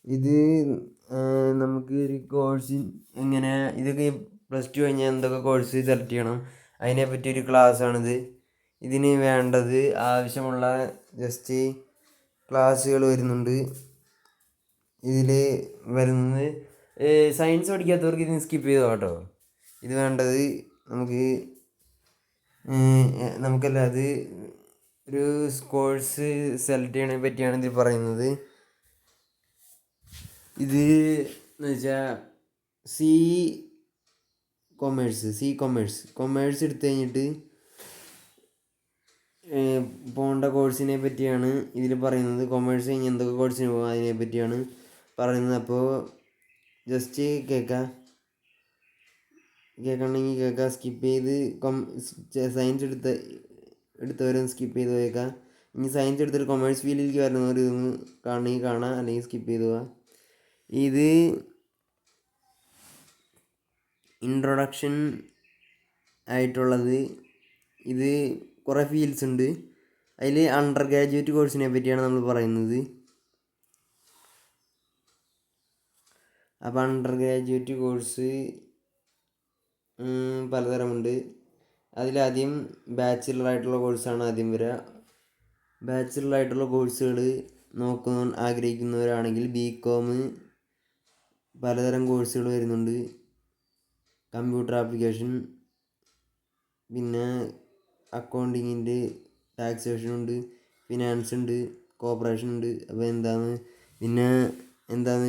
ഇത് നമുക്ക് ഒരു കോഴ്സ് എങ്ങനെ ഇതൊക്കെ +2 കഴിഞ്ഞാൽ എന്തൊക്കെ കോഴ്സ് സെലക്ട് ചെയ്യണം അതിനെപ്പറ്റി ഒരു ക്ലാസ്സാണിത്. ഇതിന് വേണ്ടത് ആവശ്യമുള്ള ജസ്റ്റ് ക്ലാസ്സുകൾ വരുന്നുണ്ട്. ഇതിൽ വരുന്നത് സയൻസ് പഠിക്കാത്തവർക്ക് ഇതിന് സ്കിപ്പ് ചെയ്തോ കേട്ടോ. ഇത് വേണ്ടത് നമുക്കല്ല അത് ഒരു കോഴ്സ് സെലക്ട് ചെയ്യണതിനെ പറ്റിയാണ് ഇതിൽ പറയുന്നത്. ഇത് എന്ന് വെച്ചാൽ കൊമേഴ്സ് എടുത്തു കഴിഞ്ഞിട്ട് പോകേണ്ട കോഴ്സിനെ പറ്റിയാണ് ഇതിൽ പറയുന്നത്. കൊമേഴ്സ് കഴിഞ്ഞ് എന്തൊക്കെ കോഴ്സിന് പോകാം അതിനെ പറ്റിയാണ് പറയുന്നത്. അപ്പോൾ ജസ്റ്റ് കേൾക്കണമെങ്കിൽ കേൾക്കാം, സ്കിപ്പ് ചെയ്ത് സയൻസ് എടുത്തവരും സ്കിപ്പ് ചെയ്ത് പോയേക്കാം. ഇനി സയൻസ് എടുത്തിട്ട് കൊമേഴ്സ് ഫീൽഡിലേക്ക് വരുന്നവർ ഇതൊന്ന് കാണണമെങ്കിൽ കാണാം, അല്ലെങ്കിൽ സ്കിപ്പ് ചെയ്ത് പോവാം. ഇത് ഇൻട്രൊഡക്ഷൻ ആയിട്ടുള്ളത്. ഇത് കുറേ ഫീൽഡ്സ് ഉണ്ട്. അതിൽ അണ്ടർ ഗ്രാജുവേറ്റ് കോഴ്സിനെ പറ്റിയാണ് നമ്മൾ പറയുന്നത്. അപ്പോൾ അണ്ടർ ഗ്രാജുവേറ്റ് കോഴ്സ് പലതരമുണ്ട്. അതിലാദ്യം ബാച്ചിലറായിട്ടുള്ള കോഴ്സാണ് ആദ്യം വരിക. ബാച്ചിലറായിട്ടുള്ള കോഴ്സുകൾ ആഗ്രഹിക്കുന്നവരാണെങ്കിൽ BCom പലതരം കോഴ്സുകൾ വരുന്നുണ്ട്. കമ്പ്യൂട്ടർ ആപ്ലിക്കേഷൻ, പിന്നെ അക്കൗണ്ടിങ്ങിൻ്റെ ടാക്സേഷൻ ഉണ്ട്, ഫിനാൻസ് ഉണ്ട്, കോർപ്പറേഷൻ ഉണ്ട്. അപ്പോൾ എന്താണെന്ന്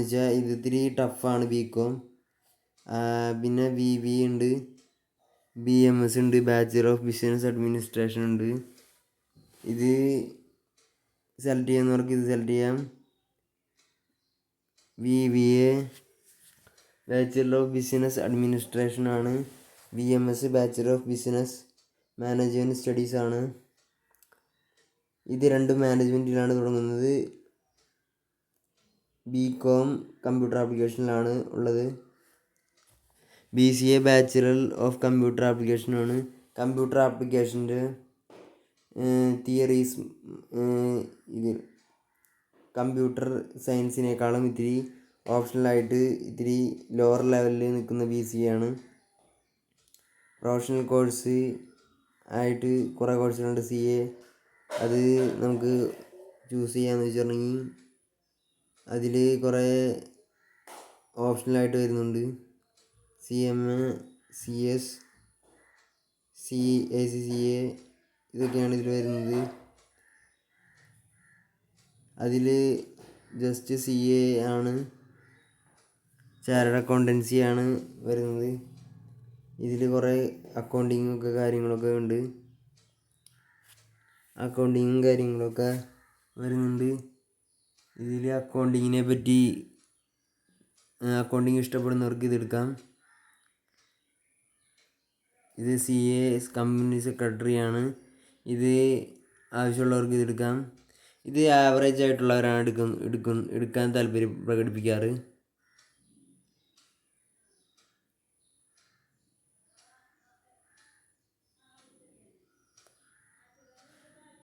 വെച്ചാൽ ഇത് ഇത്തിരി ടഫാണ് BCom. പിന്നെ BBA ഉണ്ട്, BMS ഉണ്ട്, ബാച്ചുലർ ഓഫ് ബിസിനസ് അഡ്മിനിസ്ട്രേഷൻ ഉണ്ട്. ഇത് സെലക്ട് ചെയ്യുന്നവർക്ക് ഇത് സെലക്ട് ചെയ്യാം. BBA bachelor of business administration ആണ്. BMS bachelor of business management studies ആണ്. ഇത് രണ്ടും മാനേജ്മെൻറ്റിലാണ് തുടങ്ങുന്നത്. BCom കമ്പ്യൂട്ടർ ആപ്ലിക്കേഷനിലാണ് ഉള്ളത്. BCA bachelor of computer application ആണ്. കമ്പ്യൂട്ടർ ആപ്ലിക്കേഷൻ്റെ തിയറീസ് ഇത് കമ്പ്യൂട്ടർ സയൻസിനേക്കാളും ഇത്തിരി ഓപ്ഷണലായിട്ട് ഇത്തിരി ലോവർ ലെവലിൽ നിൽക്കുന്ന BCA ആണ്. പ്രൊഫഷണൽ കോഴ്സ് ആയിട്ട് കുറേ കോഴ്സുകളുണ്ട്. CA അത് നമുക്ക് ചൂസ് ചെയ്യാമെന്ന് വെച്ചിട്ടുണ്ടെങ്കിൽ അതിൽ കുറേ ഓപ്ഷണലായിട്ട് വരുന്നുണ്ട്. CMA, CS, ACCA ഇതൊക്കെയാണ് ഇതിൽ വരുന്നത്. അതിൽ ജസ്റ്റ് CA ആണ്, ചാർട്ടേഡ് അക്കൗണ്ടൻസി ആണ് വരുന്നത്. ഇതിൽ കുറേ കാര്യങ്ങളൊക്കെ ഉണ്ട്. കാര്യങ്ങളൊക്കെ വരുന്നുണ്ട്. ഇതിൽ അക്കൗണ്ടിങ് ഇഷ്ടപ്പെടുന്നവർക്ക് ഇതെടുക്കാം. ഇത് CA കമ്പനി സെക്രട്ടറി ആണ്. ഇത് ആവശ്യമുള്ളവർക്ക് ഇതെടുക്കാം. ഇത് ആവറേജ് ആയിട്ടുള്ളവരാണ് എടുക്കാൻ താല്പര്യം പ്രകടിപ്പിക്കാറ്.